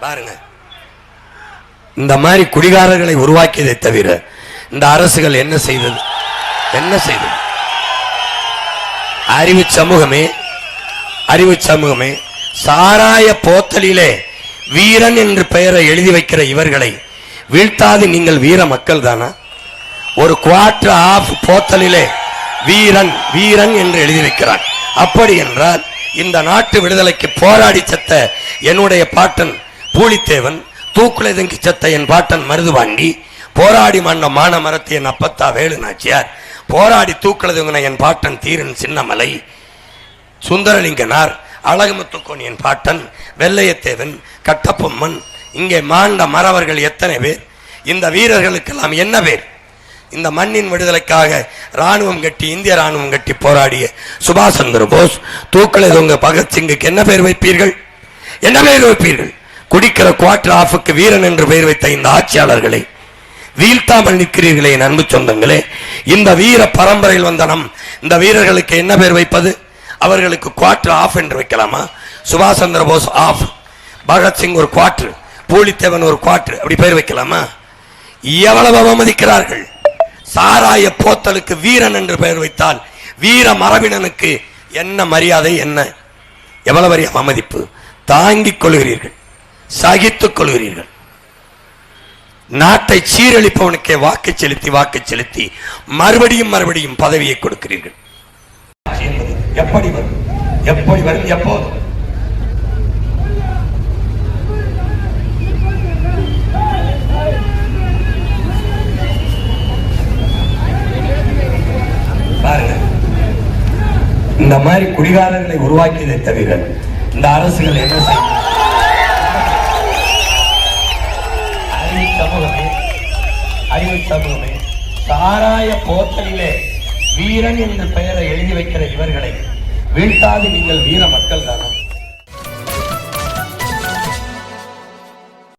பாருங்க, இந்த மாதிரி குடிகாரர்களை உருவாக்கியதை தவிர இந்த அரசுகள் என்ன செய்தது? என்ன செய்தது? அறிவு சமூகமே, அறிவு சமூகமே, சாராய போத்தலிலே வீரன் என்று பெயரை எழுதி வைக்கிற இவர்களை வீழ்த்தாது நீங்கள் வீர மக்கள் தானா? ஒரு குவார்டர் ஆஃப் போத்தலிலே வீரன் வீரன் என்று எழுதி வைக்கிறார். அப்படி என்றால் இந்த நாட்டு விடுதலைக்கு போராடி செத்த என்னுடைய பாட்டன் பூலித்தேவன், தூக்குலை தங்கி செத்த என் பாட்டன் மருதுபாண்டி, போராடி மண்ட மான மரத்தை என் அப்பத்தா வேலு நாச்சியார், போராடி தூக்குலதுங்கின என் பாட்டன் தீரன் சின்னமலை, சுந்தரலிங்கனார், அழகுமுத்துக்கோன் என் பாட்டன், வெள்ளையத்தேவன், கட்டப்பொம்மன், இங்கே மாண்ட மறவர்கள் எத்தனை பேர்? இந்த வீரர்களுக்கெல்லாம் என்ன பேர்? இந்த மண்ணின் விடுதலைக்காக ராணுவம் கட்டி, இந்திய ராணுவம் கட்டி போராடிய சுபாஷ் சந்திர போஸ், தூக்கலை தொங்க பகத்சிங்குக்கு என்ன பெயர் வைப்பீர்கள்? என்ன பெயர் வைப்பீர்கள்? குடிக்கிற குவார்டர் ஆஃபுக்கு வீரன் என்று பெயர் வைத்த இந்த ஆட்சியாளர்களை வீழ்த்தாமல் நிற்கிறீர்களே அன்பு சொந்தங்களே. இந்த வீர பரம்பரையில் வந்த இந்த வீரர்களுக்கு என்ன பெயர் வைப்பது? அவர்களுக்கு குவார்டர் ஆஃப் என்று வைக்கலாமா? சுபாஷ் சந்திர போஸ் ஆஃப், பகத்சிங் ஒரு குவார்டர், பூலித்தேவன் ஒரு குவார்டர், அப்படி பெயர் வைக்கலாமா? எவ்வளவு அவமதிக்கிறார்கள்! சாராய போத்தலுக்கு வீரன் என்று பெயர் வைத்தால் வீர மரபினனுக்கு என்ன மரியாதை? என்ன எவ்வளவு அவமதிப்பு! தாங்கிக் கொள்கிறீர்கள், சகித்துக் கொள்கிறீர்கள். நாட்டை சீரழிப்பவனுக்கே வாக்கு செலுத்தி மறுபடியும் மறுபடியும் பதவியை கொடுக்கிறீர்கள். எப்படி வரும்? எப்படி வரும்? எப்போது? பாருங்க, இந்த மாதிரி குடிகாரர்களை உருவாக்கியதை தவிர இந்த அரசுகள் என்ன செய்யும்? அறிவு சமூகமே, சாராய போத்தலிலே வீரன் என்ற பெயரை எழுதி வைக்கிற இவர்களை வீழ்த்தாது நீங்கள் வீர மக்கள் தானா?